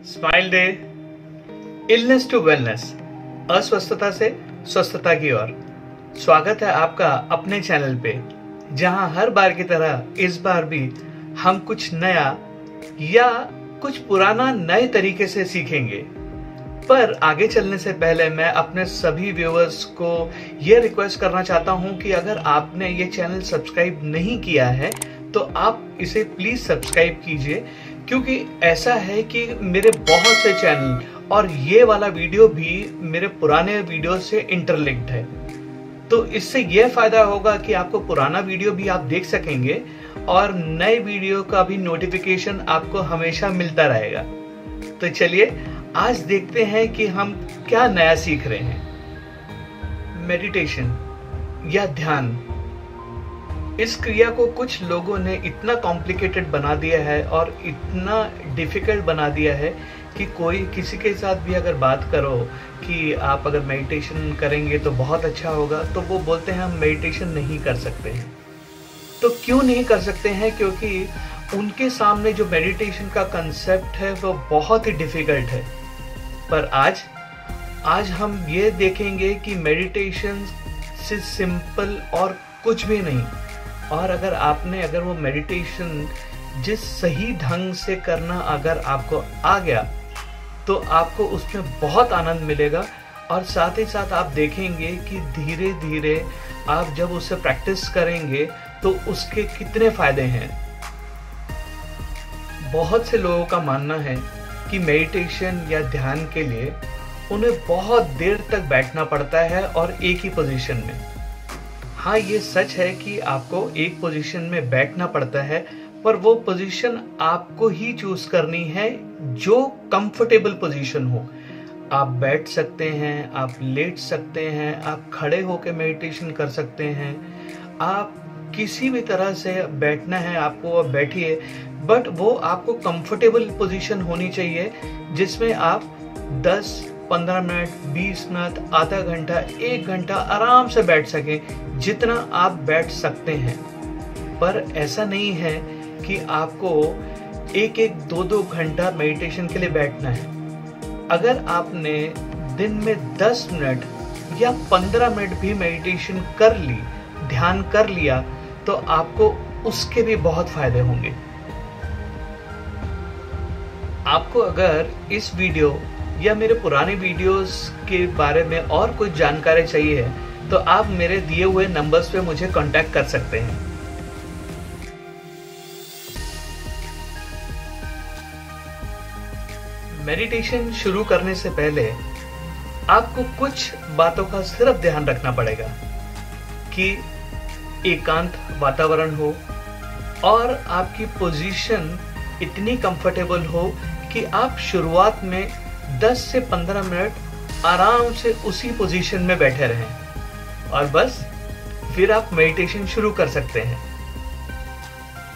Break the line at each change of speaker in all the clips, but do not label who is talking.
Smile day, illness to wellness, अस्वस्थता से स्वस्थता की ओर। स्वागत है आपका अपने चैनल पे, जहां हर बार की तरह इस बार भी हम कुछ नया या कुछ पुराना नए तरीके से सीखेंगे। पर आगे चलने से पहले मैं अपने सभी व्यूअर्स को यह रिक्वेस्ट करना चाहता हूं कि अगर आपने ये चैनल सब्सक्राइब नहीं किया है तो आप इसे प्लीज सब्सक्राइब कीजिए, क्योंकि ऐसा है कि मेरे बहुत से चैनल और ये वाला वीडियो भी मेरे पुराने वीडियो से इंटरलिंक्ड है। तो इससे यह फायदा होगा कि आपको पुराना वीडियो भी आप देख सकेंगे और नए वीडियो का भी नोटिफिकेशन आपको हमेशा मिलता रहेगा। तो चलिए आज देखते हैं कि हम क्या नया सीख रहे हैं। मेडिटेशन या ध्यान, इस क्रिया को कुछ लोगों ने इतना कॉम्प्लिकेटेड बना दिया है और इतना डिफिकल्ट बना दिया है कि कोई किसी के साथ भी अगर बात करो कि आप अगर मेडिटेशन करेंगे तो बहुत अच्छा होगा, तो वो बोलते हैं हम मेडिटेशन नहीं कर सकते हैं। तो क्यों नहीं कर सकते हैं? क्योंकि उनके सामने जो मेडिटेशन का कंसेप्ट है वो बहुत ही डिफिकल्ट है। पर आज हम ये देखेंगे कि मेडिटेशन से सिंपल और कुछ भी नहीं। और अगर वो मेडिटेशन जिस सही ढंग से करना अगर आपको आ गया तो आपको उसमें बहुत आनंद मिलेगा। और साथ ही साथ आप देखेंगे कि धीरे धीरे आप जब उसे प्रैक्टिस करेंगे तो उसके कितने फायदे हैं। बहुत से लोगों का मानना है कि मेडिटेशन या ध्यान के लिए उन्हें बहुत देर तक बैठना पड़ता है और एक ही पोजीशन में। हाँ, ये सच है कि आपको एक पोजीशन में बैठना पड़ता है, पर वो पोजीशन आपको ही चूज करनी है जो कंफर्टेबल पोजीशन हो। आप बैठ सकते हैं, आप लेट सकते हैं, आप खड़े होकर मेडिटेशन कर सकते हैं, आप किसी भी तरह से बैठना है आपको, आप बैठिए, बट वो आपको कंफर्टेबल पोजीशन होनी चाहिए जिसमें आप 10, 15 मिनट, 20 मिनट, आधा घंटा, 1 घंटा आराम से बैठ सकें, जितना आप बैठ सकते हैं। पर ऐसा नहीं है कि आपको 1-1, 2-2 घंटा मेडिटेशन के लिए बैठना है। अगर आपने दिन में 10 मिनट या 15 मिनट भी मेडिटेशन कर ली, ध्यान कर लिया, तो आपको उसके भी बहुत फायदे होंगे। आपको अगर इस वीडियो या मेरे पुराने वीडियोस के बारे में और कुछ जानकारी चाहिए है तो आप मेरे दिए हुए नंबर्स पे मुझे कांटेक्ट कर सकते हैं। मेडिटेशन शुरू करने से पहले आपको कुछ बातों का सिर्फ ध्यान रखना पड़ेगा कि एकांत वातावरण हो और आपकी पोजीशन इतनी कंफर्टेबल हो कि आप शुरुआत में 10 से 15 मिनट आराम से उसी पोजीशन में बैठे रहें और बस फिर आप मेडिटेशन शुरू कर सकते हैं।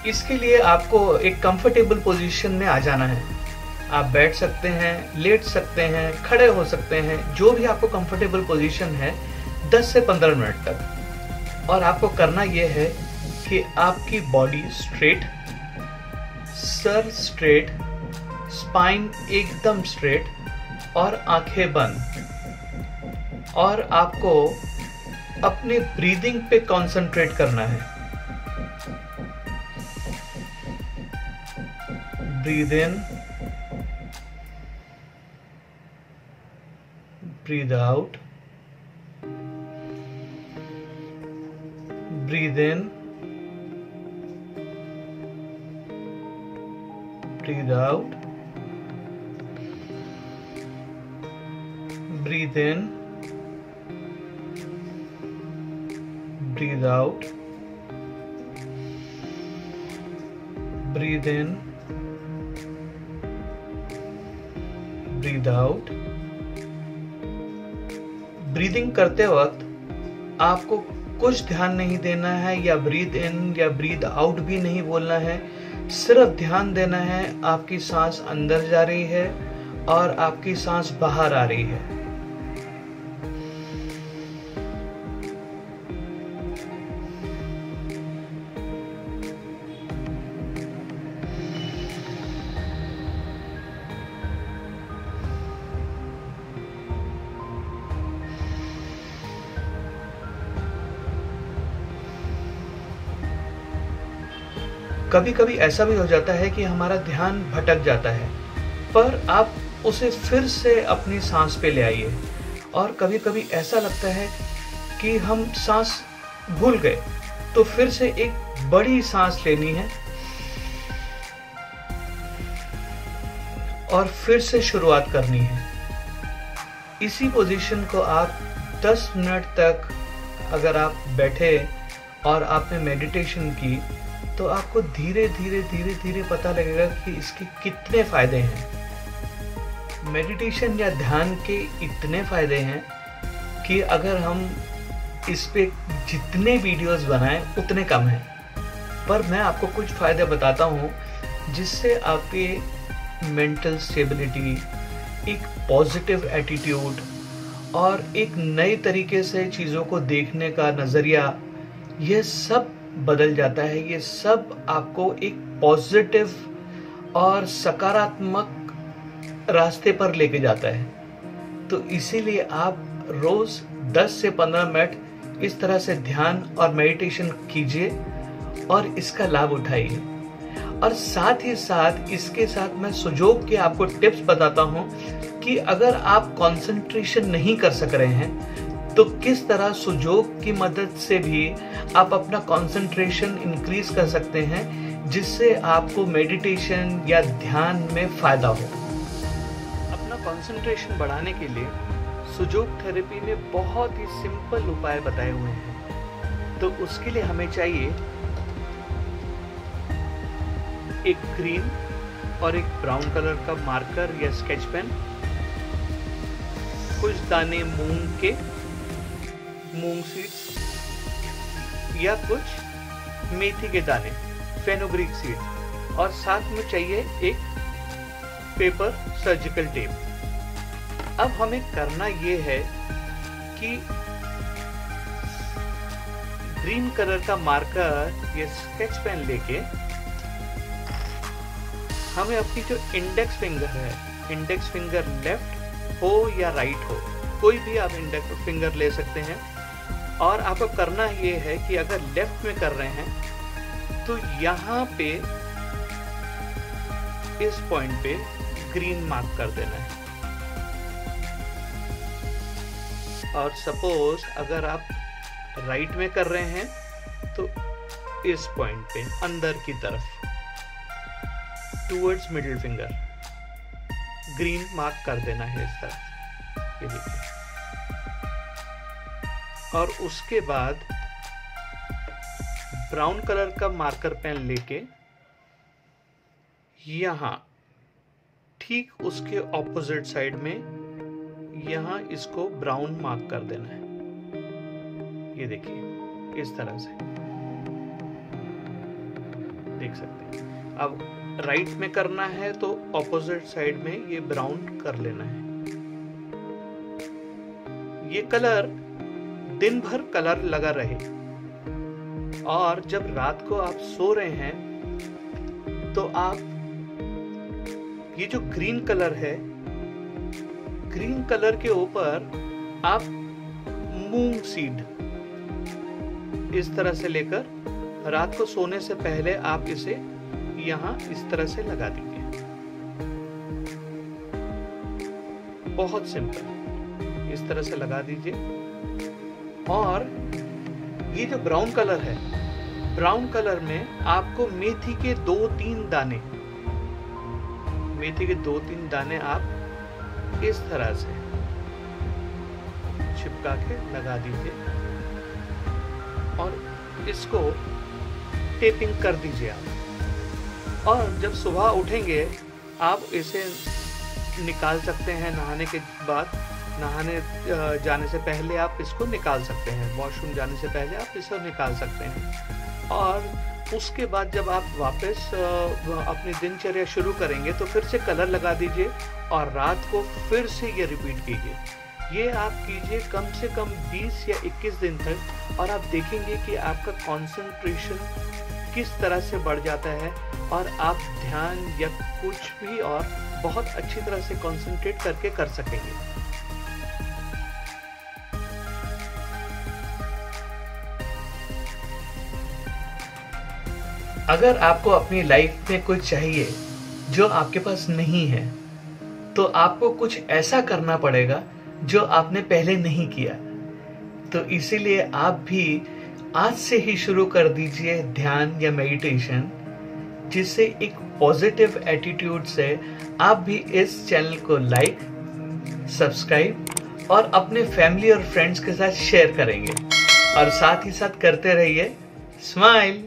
इसके लिए आपको एक कंफर्टेबल पोजीशन में आ जाना है। आप बैठ सकते हैं, लेट सकते हैं, खड़े हो सकते हैं, जो भी आपको कंफर्टेबल पोजीशन है, 10 से 15 मिनट तक। और आपको करना यह है कि आपकी body straight, sir straight, spine एकदम स्ट्रेट और आंखें बंद। और आपको अपने ब्रीदिंग पे कंसंट्रेट करना है। Breathe in, breathe out, breathe in, breathe out, breathe in, breathe out, breathe in, breathe out। Breathing करते वक्त आपको कुछ ध्यान नहीं देना है, या ब्रीद इन या ब्रीद आउट भी नहीं बोलना है। सिर्फ ध्यान देना है आपकी सांस अंदर जा रही है और आपकी सांस बाहर आ रही है। कभी कभी ऐसा भी हो जाता है कि हमारा ध्यान भटक जाता है, पर आप उसे फिर से अपनी सांस पे ले आइए। और कभी कभी ऐसा लगता है कि हम सांस भूल गए, तो फिर से एक बड़ी सांस लेनी है और फिर से शुरुआत करनी है। इसी पोजीशन को आप 10 मिनट तक अगर आप बैठे और आपने मेडिटेशन की, तो आपको धीरे धीरे धीरे धीरे पता लगेगा कि इसके कितने फायदे हैं। मेडिटेशन या ध्यान के इतने फायदे हैं कि अगर हम इस पे जितने वीडियोस बनाएं उतने कम हैं। पर मैं आपको कुछ फायदे बताता हूँ जिससे आपकी मेंटल स्टेबिलिटी, एक पॉजिटिव एटीट्यूड और एक नए तरीके से चीज़ों को देखने का नज़रिया, ये सब बदल जाता है। ये सब आपको एक पॉजिटिव और सकारात्मक रास्ते पर लेके जाता है। तो इसीलिए आप रोज 10 से 15 मिनट इस तरह से ध्यान और मेडिटेशन कीजिए और इसका लाभ उठाइए। और साथ ही साथ इसके साथ मैं सुजोग के आपको टिप्स बताता हूँ कि अगर आप कंसंट्रेशन नहीं कर सक रहे हैं तो किस तरह सुजोग की मदद से भी आप अपना कंसंट्रेशन इंक्रीज कर सकते हैं, जिससे आपको मेडिटेशन या ध्यान में फायदा हो। अपना कंसंट्रेशन बढ़ाने के लिए सुजोग थेरेपी में बहुत ही सिंपल उपाय बताए हुए हैं। तो उसके लिए हमें चाहिए एक ग्रीन और एक ब्राउन कलर का मार्कर या स्केच पेन, कुछ दाने मूंग सीड्स या कुछ मेथी के दाने, फेनुग्रीक सीड, और साथ में चाहिए एक पेपर सर्जिकल टेप। अब हमें करना ये है कि ग्रीन कलर का मार्कर या स्केच पेन लेके हमें अपनी जो इंडेक्स फिंगर है, इंडेक्स फिंगर लेफ्ट हो या राइट हो, कोई भी आप इंडेक्स फिंगर ले सकते हैं। और आपको करना ये है कि अगर लेफ्ट में कर रहे हैं तो यहाँ पे इस पॉइंट पे ग्रीन मार्क कर देना है। और सपोज अगर आप राइट में कर रहे हैं तो इस पॉइंट पे अंदर की तरफ towards middle finger Green Marc कर देना है इस तरफ, ये देखिए। और उसके बाद ब्राउन कलर का मार्कर पेन लेके यहाँ ठीक उसके ऑपोजिट साइड में यहाँ इसको ब्राउन मार्क कर देना है, ये देखिए इस तरह से देख सकते हैं। अब राइट में करना है तो ऑपोजिट साइड में ये ब्राउन कर लेना है। ये कलर दिन भर कलर लगा रहे, और जब रात को आप सो रहे हैं तो आप ये जो ग्रीन कलर है, ग्रीन कलर के ऊपर आप मूंग सीड इस तरह से लेकर रात को सोने से पहले आप इसे यहाँ इस तरह से लगा दीजिए। बहुत सिंपल, इस तरह से लगा दीजिए। और ये जो ब्राउन कलर है, ब्राउन कलर में आपको मेथी के 2-3 दाने, मेथी के 2-3 दाने आप इस तरह से चिपका के लगा दीजिए और इसको टेपिंग कर दीजिए आप। और जब सुबह उठेंगे आप इसे निकाल सकते हैं, नहाने के बाद, नहाने जाने से पहले आप इसको निकाल सकते हैं, वॉशरूम जाने से पहले आप इसको निकाल सकते हैं। और उसके बाद जब आप वापस अपनी दिनचर्या शुरू करेंगे तो फिर से कलर लगा दीजिए और रात को फिर से ये रिपीट कीजिए। ये आप कीजिए कम से कम 20 या 21 दिन तक, और आप देखेंगे कि आपका कंसंट्रेशन किस तरह से बढ़ जाता है और आप ध्यान या कुछ भी और बहुत अच्छी तरह से कंसंट्रेट करके कर सकेंगे। अगर आपको अपनी लाइफ में कुछ चाहिए जो आपके पास नहीं है, तो आपको कुछ ऐसा करना पड़ेगा जो आपने पहले नहीं किया। तो इसीलिए आप भी आज से ही शुरू कर दीजिए ध्यान या मेडिटेशन, जिससे एक पॉजिटिव एटीट्यूड से आप भी इस चैनल को लाइक, सब्सक्राइब और अपने फैमिली और फ्रेंड्स के साथ शेयर करेंगे। और साथ ही साथ करते रहिए स्माइल।